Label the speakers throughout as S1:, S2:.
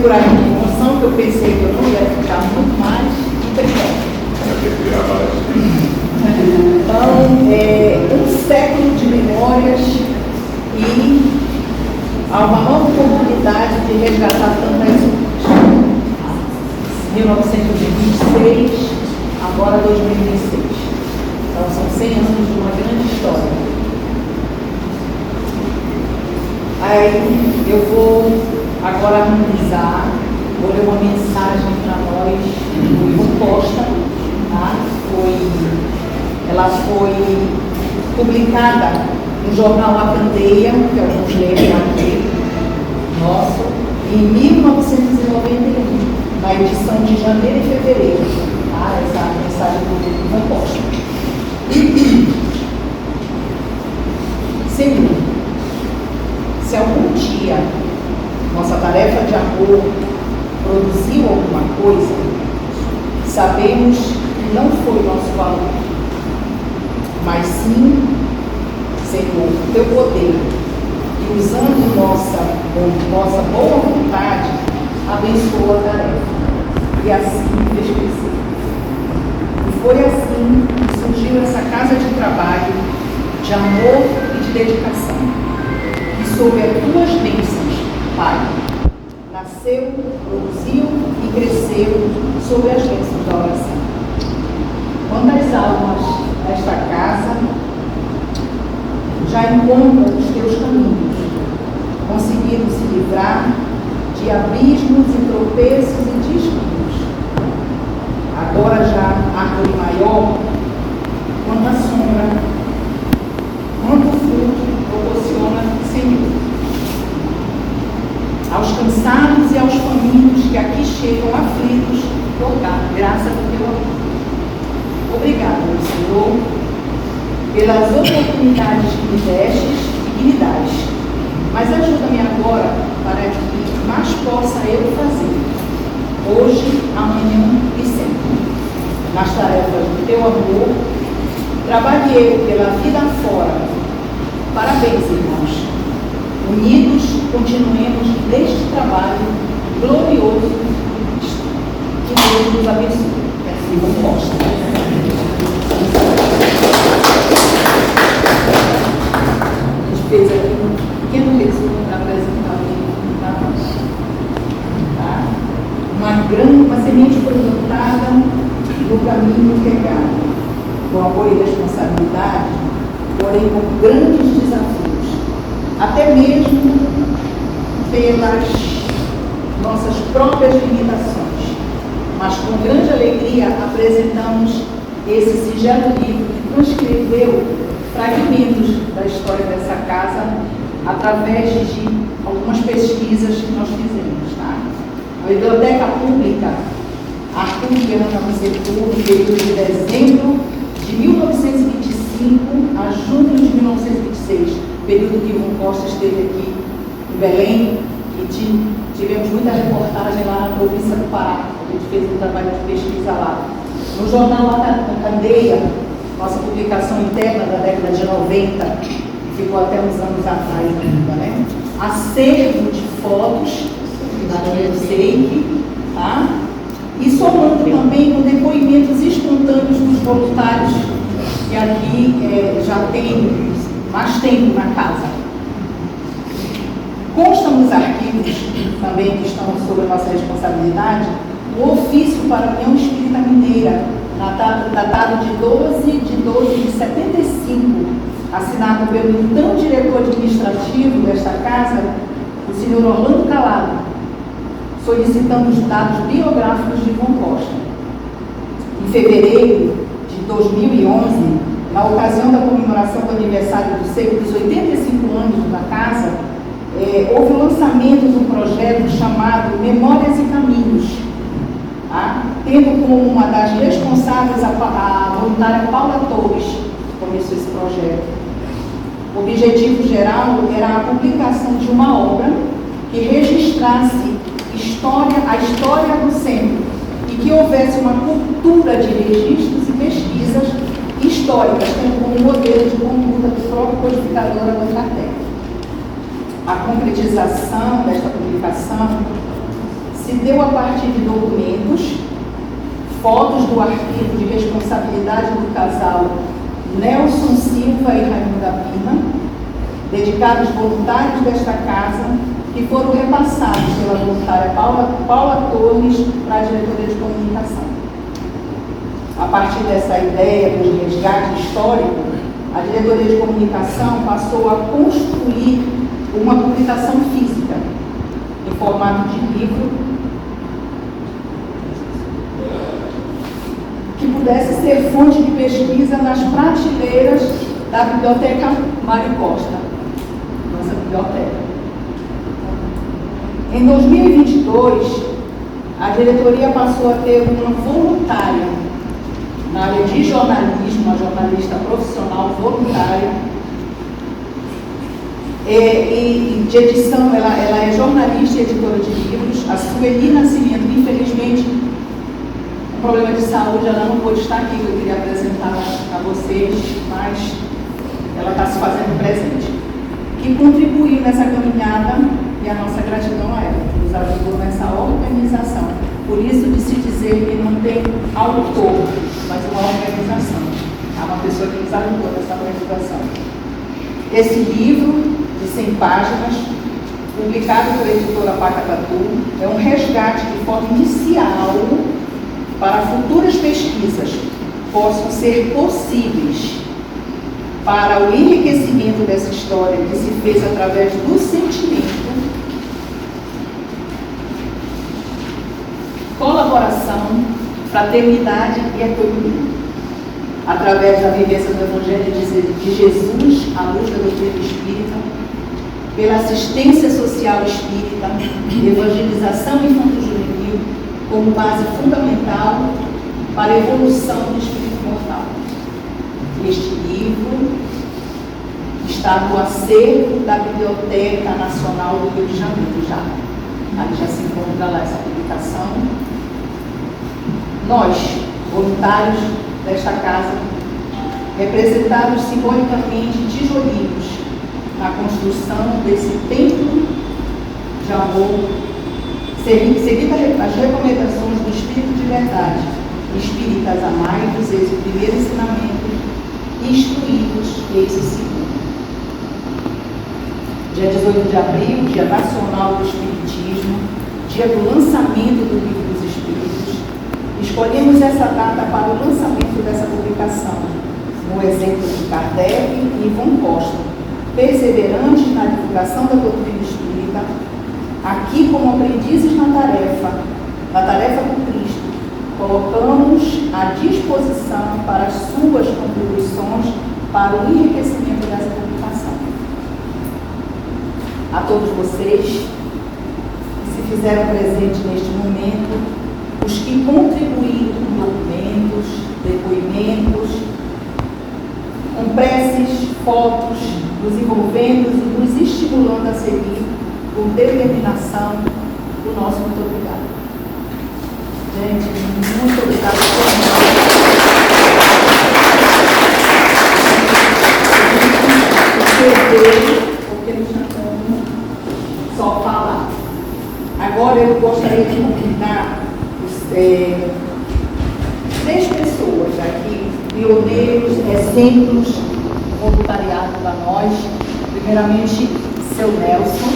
S1: segurar a minha emoção, que eu pensei que eu não ia ficar muito mais interessante. Então, um século de memórias e há uma nova oportunidade de resgatar tantas outras. 1926, agora 2026. Então, são 100 anos de uma grande história. Aí eu vou agora harmonizar, vou ler uma mensagem para nós, composta, tá? Ela foi publicada no jornal A Candeia, que alguns lembram aqui, nosso, em 1991, na edição de janeiro e fevereiro, tá? Essa mensagem composta. Segundo, se algum dia nossa tarefa de amor produziu alguma coisa, sabemos que não foi nosso valor, mas sim, Senhor, teu poder, e usando nossa boa vontade, abençoou a tarefa. E assim fez crescer. E foi assim que surgiu essa casa de trabalho, de amor e de dedicação. E sob as tuas bênçãos, Pai, nasceu, produziu e cresceu sob as bênçãos da oração. Quantas almas desta casa já encontram os teus caminhos, conseguiram se livrar de abismos e tropeços e desvios. Agora já árvore maior, quanta sombra, quanto fruto proporciona o Senhor. Aos cansados e aos famintos que aqui chegam aflitos, por graça do teu amor. Obrigado, meu Senhor, pelas oportunidades que me destes e que me dás. Mas ajuda-me agora para que mais possa eu fazer, hoje, amanhã e sempre. Nas tarefas do teu amor, trabalhe eu pela vida fora. Parabéns, irmãos. Unidos, continuemos neste trabalho glorioso. Que Deus nos abençoe. E assim gosta. A gente fez aqui um pequeno resumo para apresentar o livro para nós. Tá? Uma semente foi plantada no caminho regado, com amor e responsabilidade, porém com grandes desafios, até mesmo pelas nossas próprias limitações. Mas com grande alegria apresentamos esse singelo livro que transcreveu fragmentos da história dessa casa através de algumas pesquisas que nós fizemos. Tá? A Biblioteca Pública Arturiana Macetu, no período de dezembro de 1925 a junho de 1926, período que Ivon Costa esteve aqui em Belém, e tivemos muita reportagem lá na província do Pará. A gente fez um trabalho de pesquisa lá. No jornal A Candeia, nossa publicação interna da década de 90, que ficou até uns anos atrás ainda, né? Acervo de fotos da SEIC, tá? E somando também com depoimentos espontâneos dos voluntários, que aqui já tem mais tempo na casa. Consta nos arquivos também que estão sob a nossa responsabilidade o ofício para a União Espírita Mineira, datado de 12 de 75, assinado pelo então diretor administrativo desta casa, o senhor Orlando Calado, solicitando os dados biográficos de Ivon Costa. Em fevereiro de 2011, na ocasião da comemoração do aniversário dos 85 anos da casa, houve o lançamento de um projeto chamado Memórias e Caminhos, tá? Tendo como uma das responsáveis a voluntária Paula Torres, que começou esse projeto. O objetivo geral era a publicação de uma obra que registrasse a história do centro e que houvesse uma cultura de registros e pesquisas históricas, tendo como modelo de conduta do próprio codificador Allan Kardec. A concretização desta publicação se deu a partir de documentos, fotos do arquivo de responsabilidade do casal Nelson Silva e Raimunda Pina, dedicados voluntários desta casa, que foram repassados pela voluntária Paula Torres para a diretoria de comunicação. A partir dessa ideia do resgate histórico, a diretoria de comunicação passou a construir uma publicação física, em formato de livro, que pudesse ser fonte de pesquisa nas prateleiras da Biblioteca Mário Costa, nossa biblioteca. Em 2022, a diretoria passou a ter uma voluntária na área de jornalismo, uma jornalista profissional voluntária, e de edição. Ela é jornalista e editora de livros, a Sueli Nascimento. Infelizmente, um problema de saúde, ela não pôde estar aqui, eu queria apresentar a vocês, mas ela está se fazendo presente, que contribuiu nessa caminhada, e a nossa gratidão a ela, que nos ajudou nessa organização. Por isso de se dizer que não tem autor, mas uma organização. Há uma pessoa que nos ajudou nessa organização. Esse livro, de 100 páginas, publicado pela editora Pacacatu, é um resgate de forma inicial para futuras pesquisas possam ser possíveis, para o enriquecimento dessa história que se fez através do sentimento, colaboração, fraternidade e economia, através da vivência do Evangelho de Jesus, à luz da doutrina espírita, pela assistência social espírita, evangelização infanto-juvenil, como base fundamental para a evolução do espírito mortal. Este livro está no acervo da Biblioteca Nacional do Rio de Janeiro, já. Ali já se encontra lá essa publicação. Nós, voluntários desta casa, representados simbolicamente tijolinhos na construção desse templo de amor, seguindo as recomendações do Espírito de Verdade, espíritas amai-vos, eis o primeiro ensinamento, instruídos, eis o segundo. Dia 18 de abril, Dia Nacional do Espiritismo, dia do lançamento do Livro dos Espíritos, escolhemos essa data para o lançamento dessa publicação, no exemplo de Kardec e Ivon Costa, perseverantes na divulgação da doutrina espírita, aqui como aprendizes na tarefa do Cristo, colocamos à disposição para as suas contribuições para o enriquecimento dessa publicação. A todos vocês que se fizeram presentes neste momento, os que contribuíram com documentos, depoimentos, com preces, fotos, nos envolvendo e nos estimulando a seguir com determinação, o nosso muito obrigado. Gente, muito obrigada por porque não está como só falar. Agora eu gostaria de convidar três pessoas aqui, pioneiros, exemplos, voluntariado para nós. Primeiramente, seu Nelson.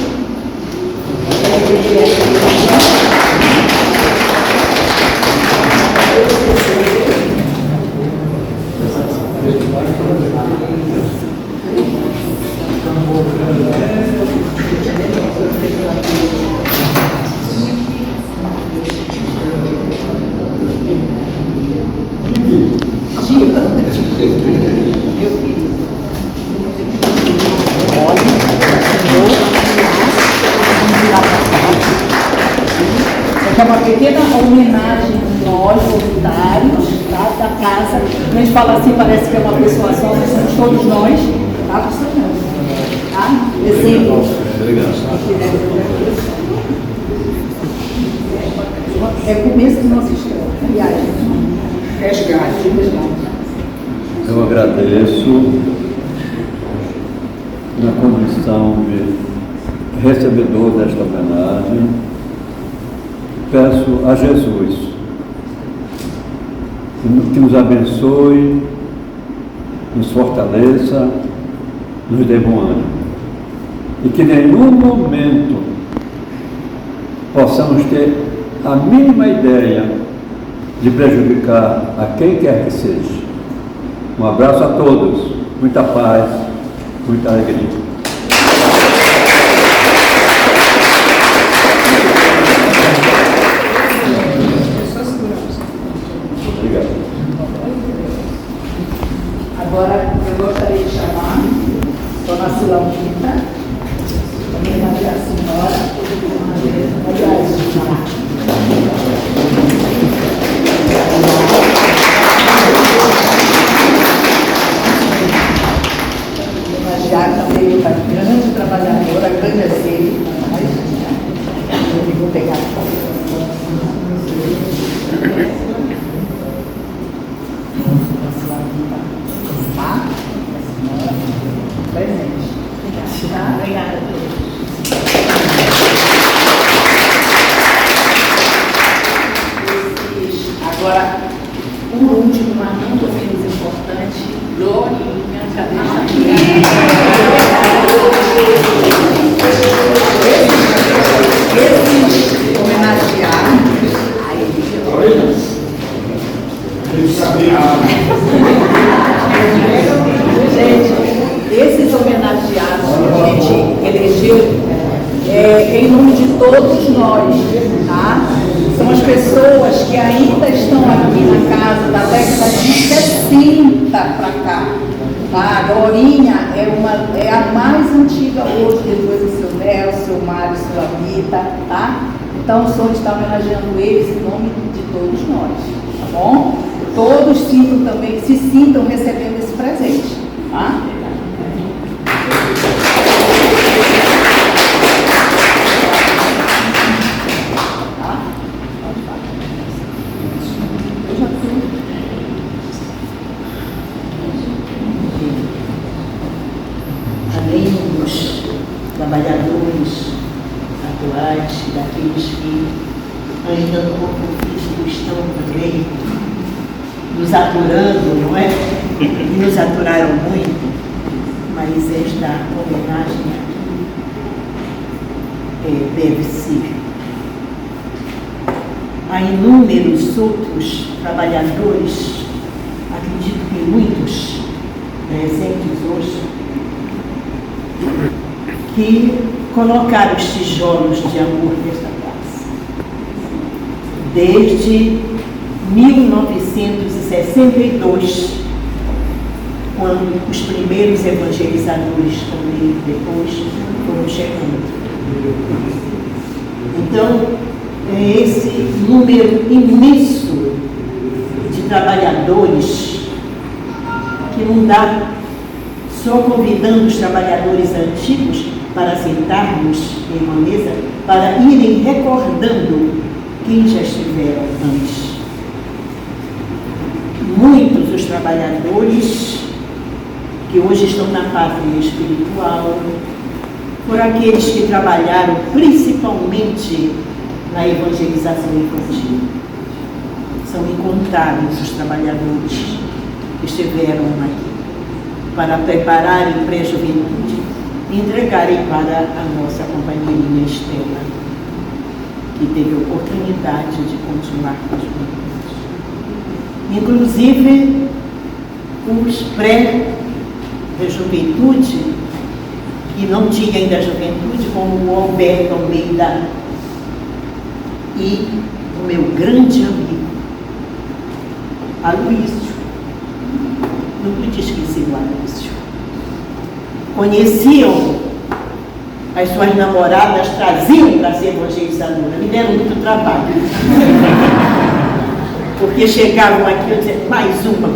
S1: É uma pequena homenagem a nós, voluntários, tá, da casa. A gente fala assim, parece que é uma pessoa só, mas somos todos nós, tá? Tá? Exemplo. É o começo do nosso história, aliás. Resgate.
S2: Eu agradeço na condição de recebedor desta homenagem. Peço a Jesus que nos abençoe, nos fortaleça, nos dê bom ânimo. E que em nenhum momento possamos ter a mínima ideia de prejudicar a quem quer que seja. Um abraço a todos, muita paz, muita alegria.
S1: Dona Silamita, homenagem à senhora, homenagear também uma grande trabalhadora, grande assim, eu vou pegar presente. Obrigada. Agora, por último, mas não menos importante, Glorinha, cadê esse homenageado. Gente, esses homenageados que a gente elegeu em nome de todos nós, tá? São as pessoas que ainda estão aqui na casa da década de 60 para cá. Tá? A Glorinha é a mais antiga hoje, depois do seu Nel, seu Mário, seu Lamita, tá? Então o senhor está homenageando eles em nome de todos nós, tá bom? Todos se sintam recebendo esse presente, tá?
S3: Além dos trabalhadores atuais, daqueles que ainda no corpo físico estão também nos aturando, não é? E nos aturaram muito, mas esta homenagem deve-se a inúmeros outros trabalhadores, acredito que muitos presentes hoje, que colocaram os tijolos de amor nesta casa. Desde 1962, quando os primeiros evangelizadores também depois foram chegando. Então, é esse número imenso de trabalhadores que não dá só convidando os trabalhadores antigos para sentarmos em uma mesa, para irem recordando quem já estiveram antes. Muitos os trabalhadores que hoje estão na pátria espiritual foram aqueles que trabalharam principalmente na evangelização infantil. São incontáveis os trabalhadores que estiveram aqui para prepararem pré-juventude e entregarem para a nossa companheirinha Estela, que teve a oportunidade de continuar com as juventudes. Inclusive, os pré-juventude, que não tinha ainda juventude, como o Alberto Almeida e o meu grande amigo, Aloísio. Não podia esquecer o Aloísio. Conheciam as suas namoradas, traziam para ser evangelizadora, me deram muito trabalho. Porque chegavam aqui e diziam, mais uma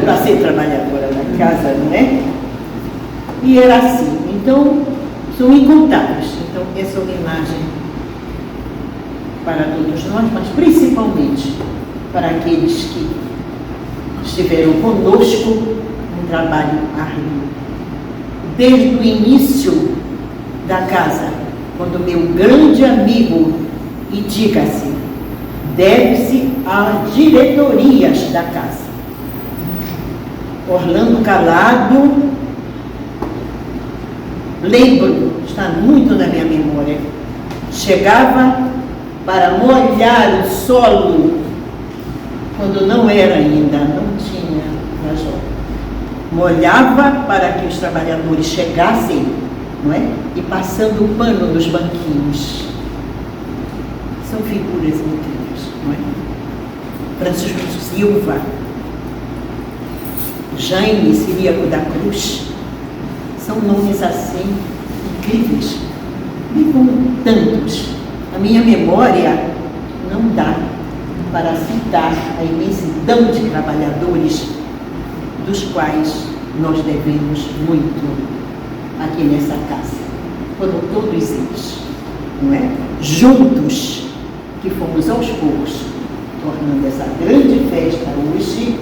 S3: para ser trabalhadora na casa, não é? E era assim. Então, são incontáveis. Então, essa homenagem para todos nós, mas principalmente para aqueles que estiveram conosco um trabalho árduo. Desde o início da casa, quando meu grande amigo, e diga-se, deve-se às diretorias da casa, Orlando Calado, lembro, está muito na minha memória, chegava para molhar o solo, quando não era ainda, não tinha rajol. Molhava para que os trabalhadores chegassem, não é? E passando o pano nos banquinhos. São figuras incríveis, não é? Francisco Silva, Jaime Ciríaco da Cruz, São nomes assim incríveis. E como tantos, a minha memória não dá para citar a imensidão de trabalhadores dos quais nós devemos muito aqui nessa casa. Foram todos eles, não é? Juntos, que fomos aos poucos tornando essa grande festa hoje,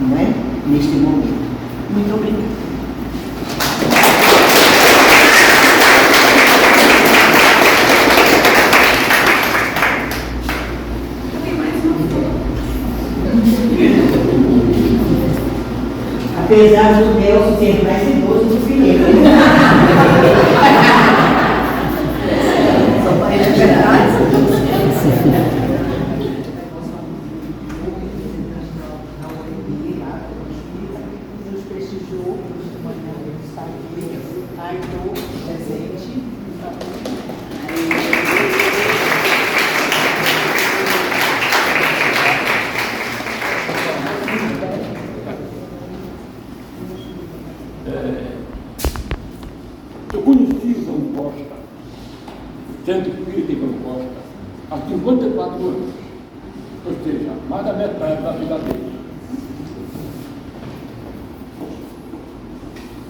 S3: não é? Neste momento. Muito obrigada. Apesar do Nelson ser mais idoso do que ele. São parentes verdades.
S1: Nos prestigiou, de manhã, está aqui, Aitor, presente.
S2: Eu conheci João Costa, Centro Espírita de João Costa, há 54 anos, ou seja, mais da metade da vida dele.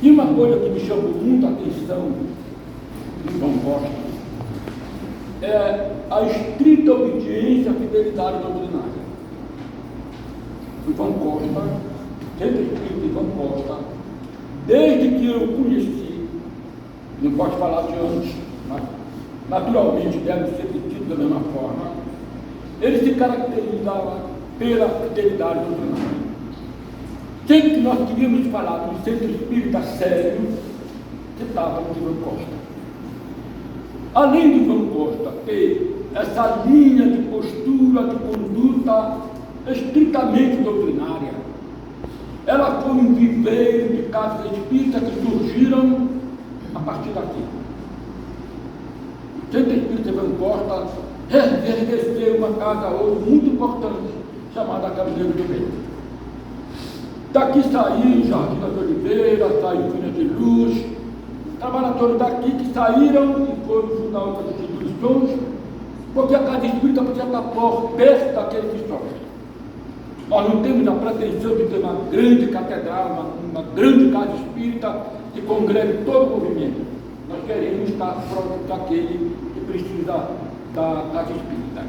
S2: E uma coisa que me chamou muito a atenção de João Costa é a estrita obediência à fidelidade doutrinária. O João Costa, Centro Espírita de João Costa, desde que eu o conheci, não posso falar de antes, mas naturalmente deve ser tido da mesma forma, ele se caracterizava pela fidelidade doutrinária. Sempre que nós queríamos falar de um centro espírita sério, citávamos João Costa. Além de João Costa ter essa linha de postura, de conduta estritamente doutrinária, ela foi um viveiro de casas espíritas que surgiram a partir daqui. O Centro Espírita João Costa enriqueceu uma casa hoje muito importante, chamada Caminheiro do Bem. Daqui saiu Jardim das Oliveiras, saiu Cunha de Luz, trabalhadores daqui que saíram e foram fundar outras instituições, porque a casa espírita precisa estar perto daqueles que sofrem. Nós não temos a pretensão de ter uma grande catedral, uma grande casa espírita que congregue todo o movimento. Nós queremos estar próximo daquele que precisa da casa espírita.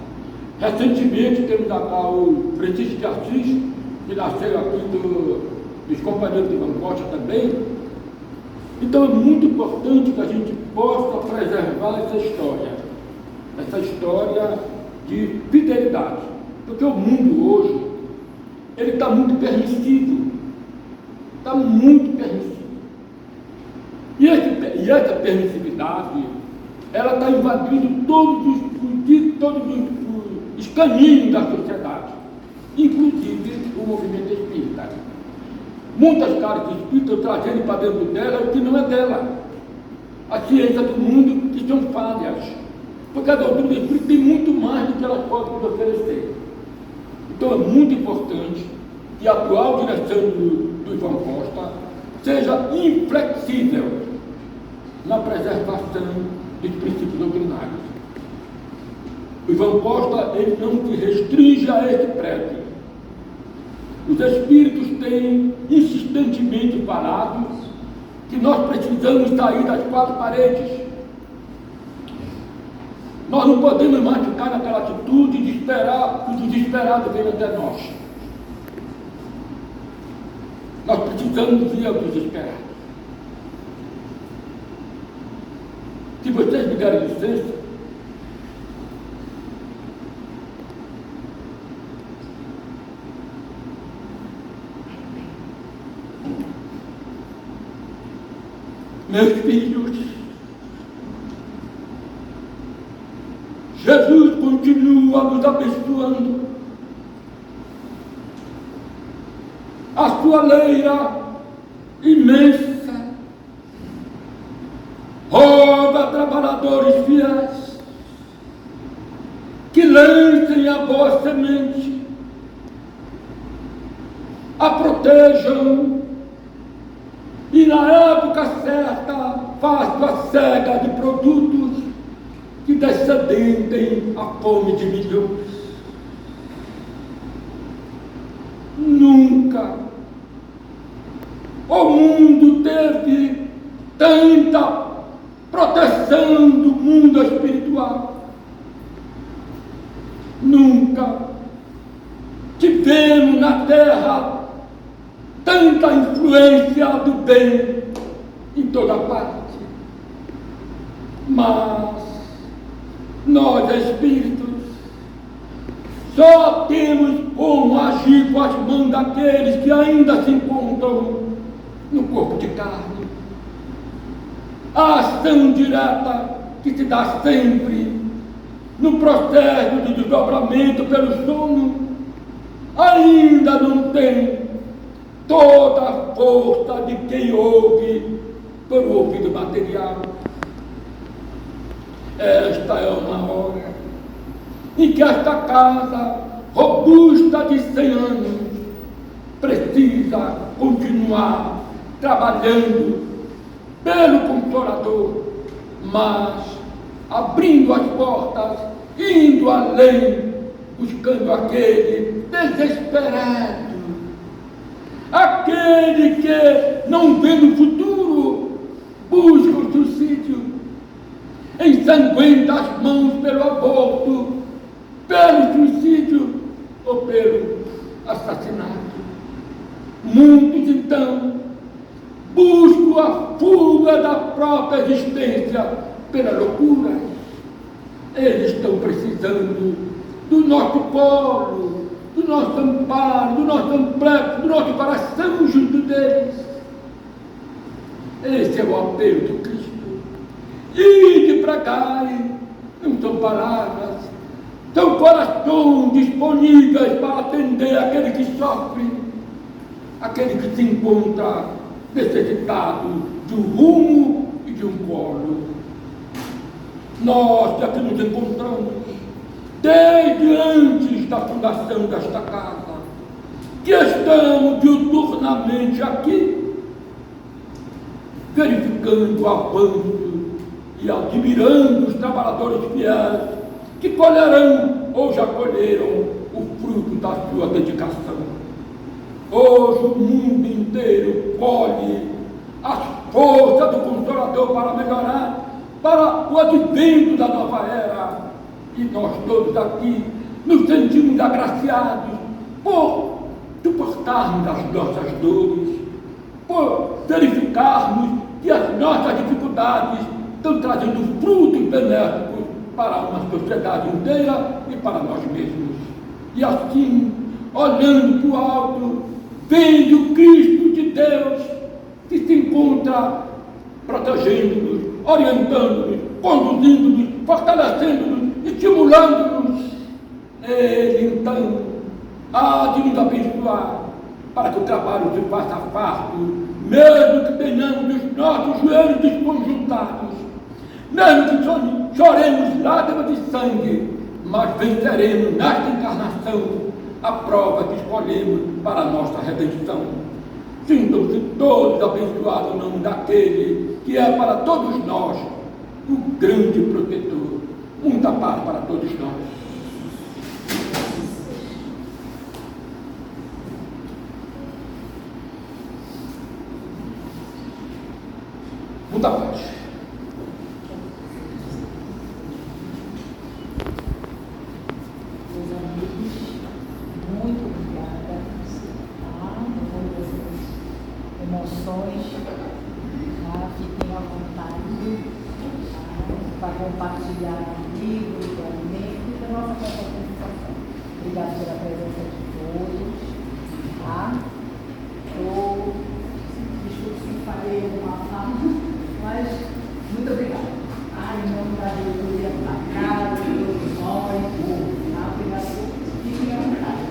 S2: Recentemente temos cá o Francisco de Assis, que nasceu aqui dos companheiros de João Costa também. Então é muito importante que a gente possa preservar essa história de fidelidade, porque o mundo hoje ele está muito permissivo, e essa permissividade ela está invadindo todos os caminhos da sociedade, inclusive o movimento espírita. Muitas caras espíritas trazendo para dentro dela o que não é dela, a ciência do mundo, que são falhas, porque a doutrina espírita tem muito mais do que elas podem nos oferecer. Então é muito importante que a atual direção do João Costa seja inflexível na preservação dos princípios doutrinários. O João Costa ele não se restringe a esse prédio. Os espíritos têm insistentemente falado que nós precisamos sair das quatro paredes. Nós não podemos mais ficar naquela atitude de esperar que o desesperado venha até nós. Nós precisamos ir ao desesperado. Se vocês me derem licença, meus filhos, Jesus continua nos abençoando. A sua leira imensa roga trabalhadores fiéis que lancem a boa semente, a protejam e na época certa faço a cega de produtos que descedentem a fome de milhões. Nunca o mundo teve tanta proteção do mundo espiritual. Nunca tivemos na terra tanta influência do bem em toda parte. Mas nós, espíritos, só temos como agir com as mãos daqueles que ainda se encontram no corpo de carne. A ação direta que se dá sempre no processo de desdobramento pelo sono ainda não tem toda a força de quem ouve por ouvido material. Esta é uma hora em que esta casa robusta de 100 anos precisa continuar trabalhando pelo Consolador, mas abrindo as portas, indo além, buscando aquele desesperado, aquele que, não vendo o futuro, busca o suicídio, ensanguenta as mãos pelo aborto, pelo suicídio ou pelo assassinato. Muitos, então, buscam a fuga da própria existência pela loucura. Eles estão precisando do nosso colo, do nosso amparo, do nosso amparo, do nosso coração junto deles. Esse é o apelo do Cristo. Ide pregai, não são palavras, são corações disponíveis para atender aquele que sofre, aquele que se encontra necessitado de um rumo e de um colo. Nós que aqui nos encontramos desde antes da fundação desta casa, que estamos diuturnamente aqui, verificando o avanço e admirando os trabalhadores fiéis que colherão ou já colheram o fruto da sua dedicação. Hoje o mundo inteiro colhe as forças do Consolador para melhorar, para o advento da nova era. E nós todos aqui nos sentimos agraciados por suportarmos as nossas dores, por verificarmos que as nossas dificuldades estão trazendo frutos benéficos para uma sociedade inteira e para nós mesmos. E assim, olhando para o alto, vendo o Cristo de Deus que se encontra protegendo-nos, orientando-nos, conduzindo-nos, fortalecendo-nos, estimulando-nos. Ele então há de nos abençoar para que o trabalho se faça farto, mesmo que tenhamos os nossos joelhos desconjuntados, mesmo que choremos lágrimas de sangue, mas venceremos nesta encarnação a prova que escolhemos para a nossa redenção. Sintam-se todos abençoados no nome daquele que é para todos nós o grande protetor. Muita paz para todos nós. Muita paz.
S1: Meus amigos, muito obrigada. Por essas emoções. Fiquem à vontade para compartilhar livros, alimentos e da nossa participação. Obrigada pela presença de todos. Desculpe se falei alguma fala, mas muito obrigada. Em nome da diretoria da casa, de todos nós, obrigada. Fiquem à vontade.